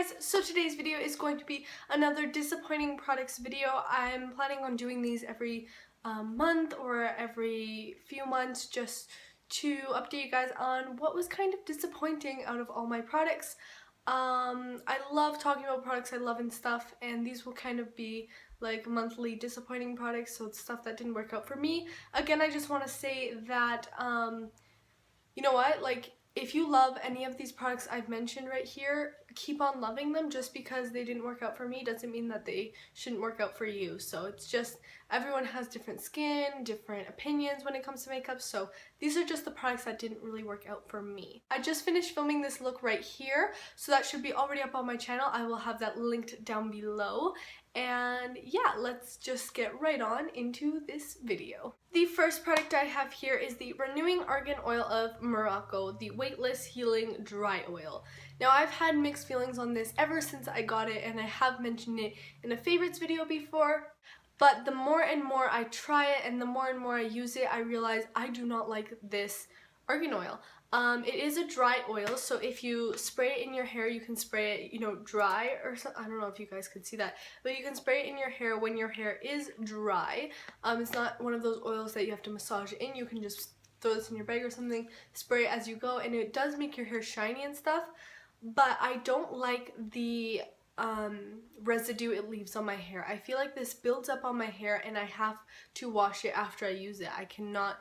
guys, so today's video is going to be another disappointing products video. I'm planning on doing these every month or every few months just to update you guys on what was kind of disappointing out of all my products. I love talking about products I love and stuff, and these will kind of be like monthly disappointing products, so it's stuff that didn't work out for me. Again, I just want to say that you know what, like, if you love any of these products I've mentioned right here, keep on loving them. Just because they didn't work out for me doesn't mean that they shouldn't work out for you. So it's just, everyone has different skin, different opinions when it comes to makeup, so these are just the products that didn't really work out for me. I just finished filming this look right here, so that should be already up on my channel. I will have that linked down below. And yeah, let's just get right on into this video. The first product I have here is the Renewing Argan Oil of Morocco, the Weightless Healing Dry Oil. Now, I've had mixed feelings on this ever since I got it, and I have mentioned it in a favorites video before. But the more and more I try it and the more and more I use it, I realize I do not like this argan oil. It is a dry oil, so if you spray it in your hair, you can spray it, you know, dry or something. I don't know if you guys could see that, but you can spray it in your hair when your hair is dry. It's not one of those oils that you have to massage in. You can just throw this in your bag or something, spray it as you go, and it does make your hair shiny and stuff, but I don't like the residue it leaves on my hair. I feel like this builds up on my hair and I have to wash it after I use it. I cannot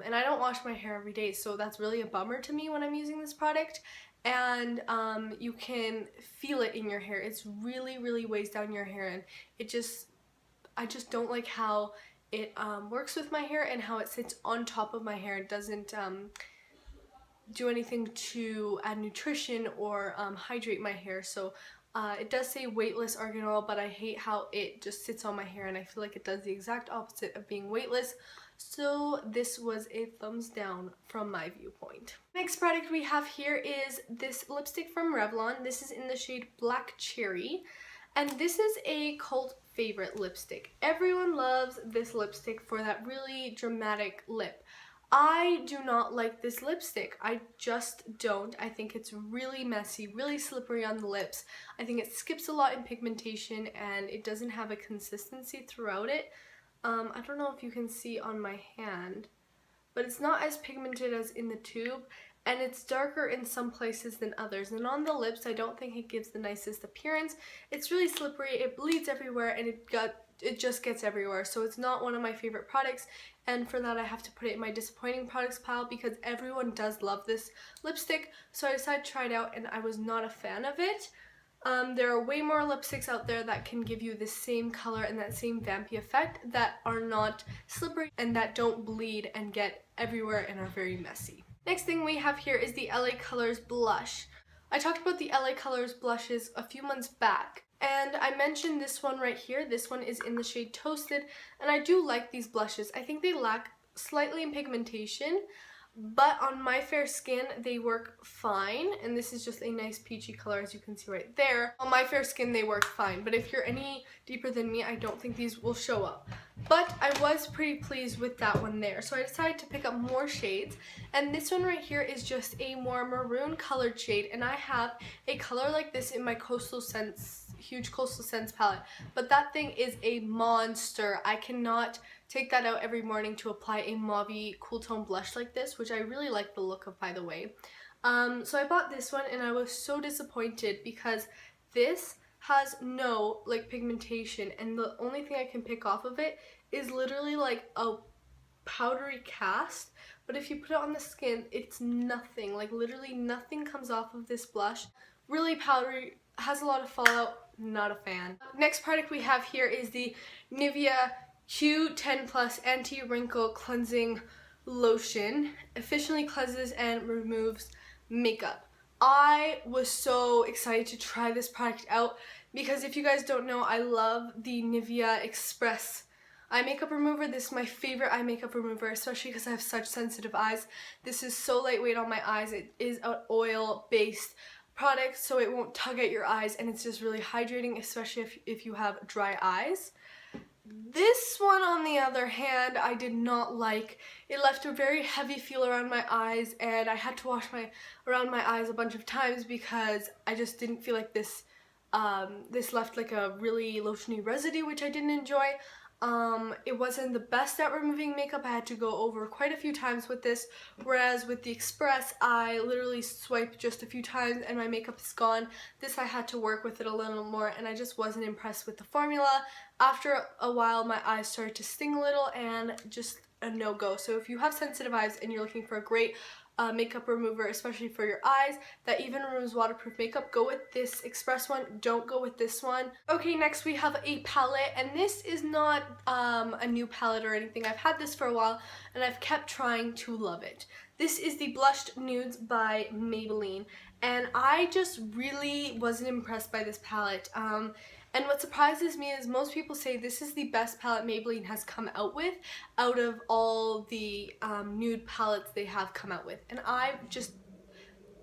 and I don't wash my hair every day, so that's really a bummer to me when I'm using this product. And you can feel it in your hair. It's really weighs down your hair, and I just don't like how it works with my hair and how it sits on top of my hair. It doesn't do anything to add nutrition or hydrate my hair. So it does say weightless argan oil, but I hate how it just sits on my hair, and I feel like it does the exact opposite of being weightless. So this was a thumbs down from my viewpoint. Next product we have here is this lipstick from Revlon. This is in the shade Black Cherry, and this is a cult favorite lipstick. Everyone loves this lipstick for that really dramatic lip. I do not like this lipstick. I just don't. I think it's really messy, really slippery on the lips. I think it skips a lot in pigmentation, and it doesn't have a consistency throughout it. I don't know if you can see on my hand, but it's not as pigmented as in the tube, and it's darker in some places than others. And on the lips, I don't think it gives the nicest appearance. It's really slippery, it bleeds everywhere, and it just gets everywhere. So it's not one of my favorite products, and for that I have to put it in my disappointing products pile because everyone does love this lipstick. So I decided to try it out, and I was not a fan of it. There are way more lipsticks out there that can give you the same color and that same vampy effect that are not slippery and that don't bleed and get everywhere and are very messy. Next thing we have here is the LA Colors blush. I talked about the LA Colors blushes a few months back, and I mentioned this one right here. This one is in the shade Toasted, and I do like these blushes. I think they lack slightly in pigmentation, but on my fair skin they work fine, and this is just a nice peachy color, as you can see right there. On my fair skin they work fine, but if you're any deeper than me, I don't think these will show up. But I was pretty pleased with that one there, so I decided to pick up more shades, and this one right here is just a more maroon colored shade, and I have a color like this in my Coastal Scents, huge Coastal Scents palette, but that thing is a monster. I cannot take that out every morning to apply a mauvey cool tone blush like this, which I really like the look of, by the way. So I bought this one, and I was so disappointed because this has no like pigmentation, and the only thing I can pick off of it is literally like a powdery cast. But if you put it on the skin, it's nothing. Like, literally nothing comes off of this blush. Really powdery, has a lot of fallout, not a fan. Next product we have here is the Nivea Q10 Plus Anti-Wrinkle Cleansing Lotion. Efficiently cleanses and removes makeup. I was so excited to try this product out because, if you guys don't know, I love the Nivea Express eye makeup remover. This is my favorite eye makeup remover, especially because I have such sensitive eyes. This is so lightweight on my eyes. It is an oil-based product, so it won't tug at your eyes, and it's just really hydrating, especially if you have dry eyes. This one, on the other hand, I did not like. It left a very heavy feel around my eyes, and I had to wash around my eyes a bunch of times because I just didn't feel like this this left like a really lotiony residue, which I didn't enjoy. It wasn't the best at removing makeup. I had to go over quite a few times with this, whereas with the Express, I literally swipe just a few times and my makeup is gone. This, I had to work with it a little more, and I just wasn't impressed with the formula. After a while, my eyes started to sting a little, and just a no-go. So if you have sensitive eyes and you're looking for a great makeup remover, especially for your eyes, that even removes waterproof makeup, go with this Express one. Don't go with this one. Okay, next we have a palette, and this is not a new palette or anything. I've had this for a while and I've kept trying to love it. This is the Blushed Nudes by Maybelline, and I just really wasn't impressed by this palette. And what surprises me is most people say this is the best palette Maybelline has come out with out of all the nude palettes they have come out with. And I just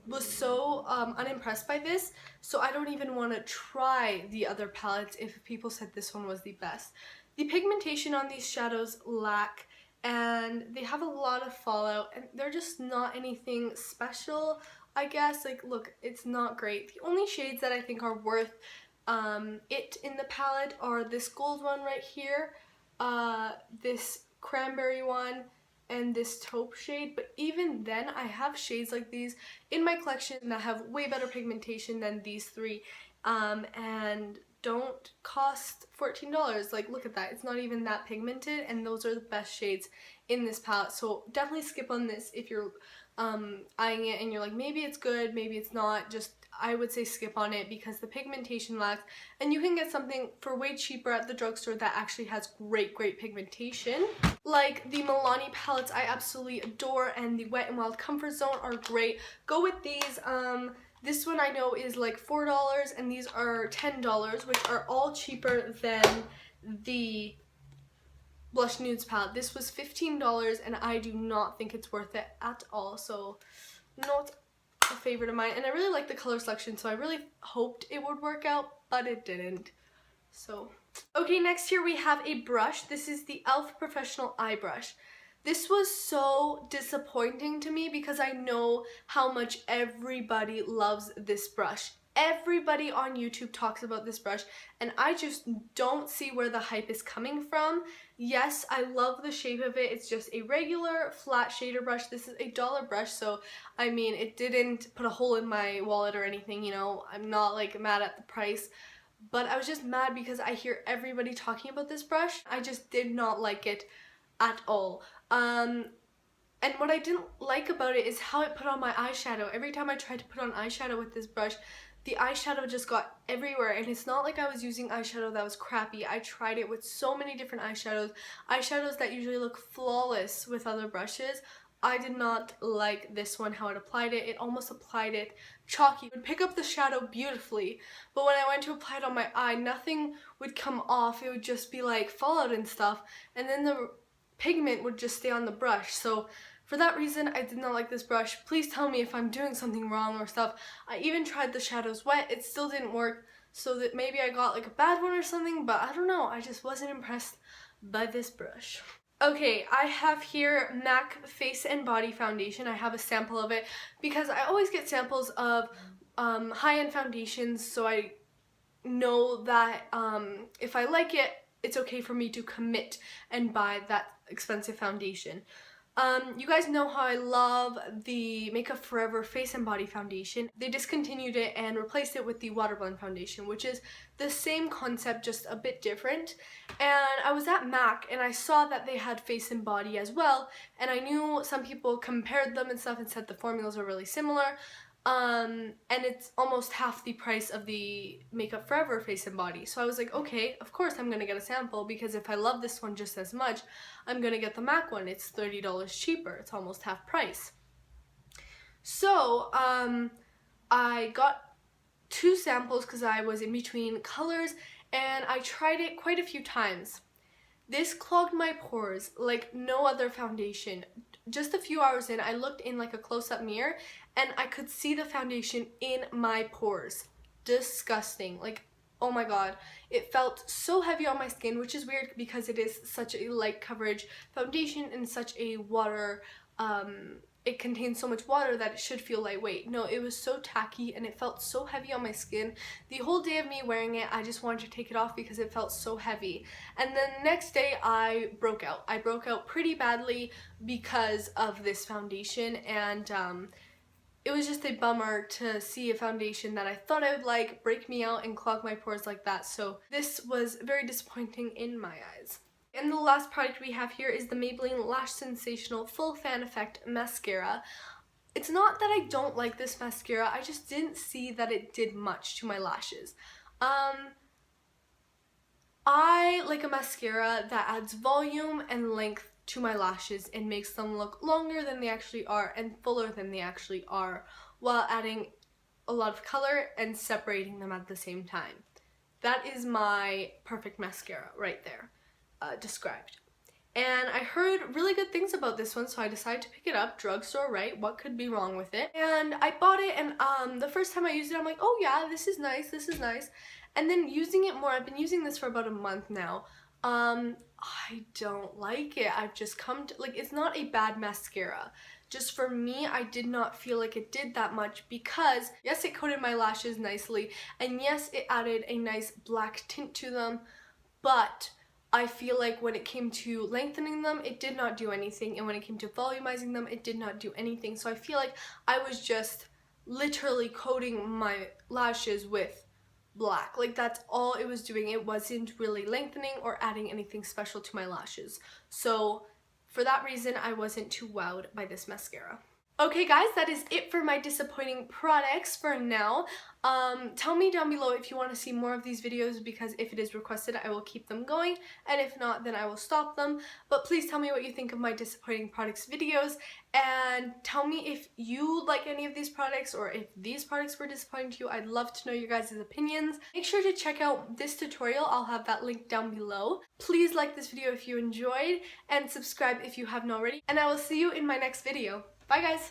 was so unimpressed by this, so I don't even want to try the other palettes if people said this one was the best. The pigmentation on these shadows lack, and they have a lot of fallout, and they're just not anything special, I guess. Like, look, it's not great. The only shades that I think are worth it in the palette are this gold one right here, this cranberry one, and this taupe shade. But even then, I have shades like these in my collection that have way better pigmentation than these three, and don't cost $14. Like, look at that, it's not even that pigmented, and those are the best shades in this palette. So definitely skip on this if you're eyeing it and you're like, maybe it's good, maybe it's not. Just, I would say skip on it because the pigmentation lacks, and you can get something for way cheaper at the drugstore that actually has great pigmentation. Like the Milani palettes, I absolutely adore, and the Wet n Wild Comfort Zone are great. Go with these. This one I know is like $4, and these are $10, which are all cheaper than the Blush Nudes palette. This was $15, and I do not think it's worth it at all. So not a favorite of mine, and I really like the color selection, so I really hoped it would work out, but it didn't. So okay, next here we have a brush. This is the e.l.f. Professional Eye Brush. This was so disappointing to me because I know how much everybody loves this brush. Everybody on YouTube talks about this brush, and I just don't see where the hype is coming from. Yes, I love the shape of it. It's just a regular flat shader brush. This is a $1 brush, so I mean, it didn't put a hole in my wallet or anything, you know. I'm not like mad at the price, but I was just mad because I hear everybody talking about this brush. I just did not like it at all. And what I didn't like about it is how it put on my eyeshadow. Every time I tried to put on eyeshadow with this brush, the eyeshadow just got everywhere, and it's not like I was using eyeshadow that was crappy. I tried it with so many different eyeshadows that usually look flawless with other brushes. I did not like this one, how it applied it. It almost applied it chalky. It would pick up the shadow beautifully, but when I went to apply it on my eye, nothing would come off. It would just be like fallout and stuff, and then the pigment would just stay on the brush. So for that reason, I did not like this brush. Please tell me if I'm doing something wrong or stuff. I even tried the shadows wet. It still didn't work, so that maybe I got like a bad one or something, but I don't know. I just wasn't impressed by this brush. Okay, I have here MAC Face and Body Foundation. I have a sample of it because I always get samples of high-end foundations, so I know that if I like it, it's okay for me to commit and buy that expensive foundation. You guys know how I love the Makeup Forever Face and Body Foundation. They discontinued it and replaced it with the Water Blend Foundation, which is the same concept, just a bit different. And I was at MAC and I saw that they had Face and Body as well, and I knew some people compared them and stuff and said the formulas are really similar. And it's almost half the price of the Makeup Forever Face and Body. So I was like, okay, of course I'm gonna get a sample, because if I love this one just as much, I'm gonna get the MAC one. It's $30 cheaper. It's almost half price. So I got 2 samples because I was in between colors, and I tried it quite a few times. This clogged my pores like no other foundation. Just a few hours in, I looked in like a close-up mirror and I could see the foundation in my pores. Disgusting. Like, oh my god, it felt so heavy on my skin, which is weird because it is such a light coverage foundation and such a water, it contains so much water that it should feel lightweight. No, it was so tacky and it felt so heavy on my skin. The whole day of me wearing it, I just wanted to take it off because it felt so heavy. And then the next day I broke out. I broke out pretty badly because of this foundation, and it was just a bummer to see a foundation that I thought I would like break me out and clog my pores like that. So this was very disappointing in my eyes. And the last product we have here is the Maybelline Lash Sensational Full Fan Effect Mascara. It's not that I don't like this mascara, I just didn't see that it did much to my lashes. I like a mascara that adds volume and length to my lashes and makes them look longer than they actually are and fuller than they actually are, while adding a lot of color and separating them at the same time. That is my perfect mascara right there, described. And I heard really good things about this one, so I decided to pick it up. Drugstore, right? What could be wrong with it? And I bought it, and the first time I used it, I'm like, oh yeah, this is nice, this is nice. And then using it more, I've been using this for about a month now. I don't like it. I've just come to, like, it's not a bad mascara. Just for me, I did not feel like it did that much because, yes, it coated my lashes nicely, and yes, it added a nice black tint to them, but I feel like when it came to lengthening them, it did not do anything, and when it came to volumizing them, it did not do anything. So I feel like I was just literally coating my lashes with black. Like, that's all it was doing. It wasn't really lengthening or adding anything special to my lashes. So for that reason, I wasn't too wowed by this mascara. Okay guys, that is it for my disappointing products for now. Tell me down below if you want to see more of these videos, because if it is requested, I will keep them going, and if not, then I will stop them. But please tell me what you think of my disappointing products videos, and tell me if you like any of these products or if these products were disappointing to you. I'd love to know your guys' opinions. Make sure to check out this tutorial. I'll have that link down below. Please like this video if you enjoyed, and subscribe if you haven't already, and I will see you in my next video. Bye guys!